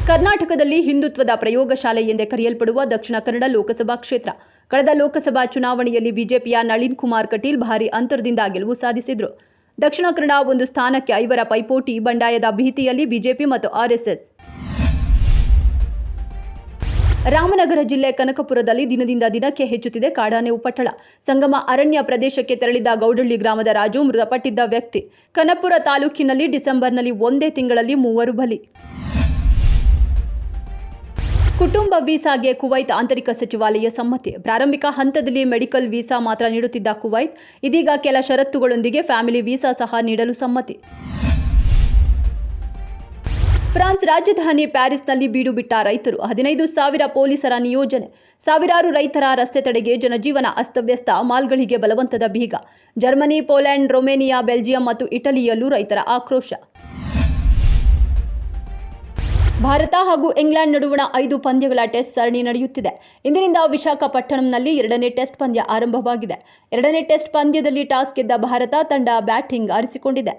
ಕರ್ನಾಟಕದಲ್ಲಿ ಹಿಂದುತ್ವದ ಪ್ರಯೋಗಶಾಲೆ ಎಂದೇ ಕರೆಯಲ್ಪಡುವ ದಕ್ಷಿಣ ಕನ್ನಡ ಲೋಕಸಭಾ ಕ್ಷೇತ್ರ ಕಳೆದ ಲೋಕಸಭಾ ಚುನಾವಣೆಯಲ್ಲಿ ಬಿಜೆಪಿಯ ನಳಿನ್ ಕುಮಾರ್ ಕಟೀಲ್ ಭಾರಿ ಅಂತರದಿಂದ ಗೆಲುವು ಸಾಧಿಸಿದರು. ದಕ್ಷಿಣ ಕನ್ನಡ ಒಂದು ಸ್ಥಾನಕ್ಕೆ 5ರ ಪೈಪೋಟಿ, ಬಂಡಾಯದ ಭೀತಿಯಲ್ಲಿ ಬಿಜೆಪಿ ಮತ್ತು ಆರ್ಎಸ್ಎಸ್. ರಾಮನಗರ ಜಿಲ್ಲೆ ಕನಕಪುರದಲ್ಲಿ ದಿನದಿಂದ ದಿನಕ್ಕೆ ಹೆಚ್ಚುತ್ತಿದೆ ಕಾಡಾನೆ ಉಪಟಳ. ಸಂಗಮ ಅರಣ್ಯ ಪ್ರದೇಶಕ್ಕೆ ತೆರಳಿದ ಗೌಡಳ್ಳಿ ಗ್ರಾಮದ ರಾಜು ಮೃತಪಟ್ಟಿದ್ದ ವ್ಯಕ್ತಿ. ಕನಕಪುರ ತಾಲೂಕಿನಲ್ಲಿ ಡಿಸೆಂಬರ್ನಲ್ಲಿ ಒಂದೇ ತಿಂಗಳಲ್ಲಿ 3 ಬಲಿ. ಕುಟುಂಬ ವೀಸಾಗೆ ಕುವೈತ್ ಆಂತರಿಕ ಸಚಿವಾಲಯ ಸಮ್ಮತಿ. ಪ್ರಾರಂಭಿಕ ಹಂತದಲ್ಲಿ ಮೆಡಿಕಲ್ ವೀಸಾ ಮಾತ್ರ ನೀಡುತ್ತಿದ್ದ ಕುವೈತ್ ಇದೀಗ ಕೆಲ ಷರತ್ತುಗಳೊಂದಿಗೆ ಫ್ಯಾಮಿಲಿ ವೀಸಾ ಸಹ ನೀಡಲು ಸಮ್ಮತಿ. ಫ್ರಾನ್ಸ್ ರಾಜಧಾನಿ ಪ್ಯಾರಿಸ್ನಲ್ಲಿ ಬೀಡು ಬಿಟ್ಟ ರೈತರು. 15,000 ಪೊಲೀಸರ ನಿಯೋಜನೆ. ಸಾವಿರಾರು ರೈತರ ರಸ್ತೆ ತಡೆಗೆ. ಜನಜೀವನ ಅಸ್ತವ್ಯಸ್ತ. ಮಾಲ್ಗಳಿಗೆ ಬಲವಂತದ ಬೀಗ. ಜರ್ಮನಿ, ಪೋಲೆಂಡ್, ರೊಮೇನಿಯಾ, ಬೆಲ್ಜಿಯಂ ಮತ್ತು ಇಟಲಿಯಲ್ಲೂ ರೈತರ ಆಕ್ರೋಶ. ಭಾರತ ಹಾಗೂ ಇಂಗ್ಲೆಂಡ್ ನಡುವಣ 5 ಪಂದ್ಯಗಳ ಟೆಸ್ಟ್ ಸರಣಿ ನಡೆಯುತ್ತಿದೆ. ಇಂದಿನಿಂದ ವಿಶಾಖಪಟ್ಟಣಂನಲ್ಲಿ 2ನೇ ಟೆಸ್ಟ್ ಪಂದ್ಯ ಆರಂಭವಾಗಿದೆ. 2ನೇ ಟೆಸ್ಟ್ ಪಂದ್ಯದಲ್ಲಿ ಟಾಸ್ ಗೆದ್ದ ಭಾರತ ತಂಡ ಬ್ಯಾಟಿಂಗ್ ಆರಿಸಿಕೊಂಡಿದೆ.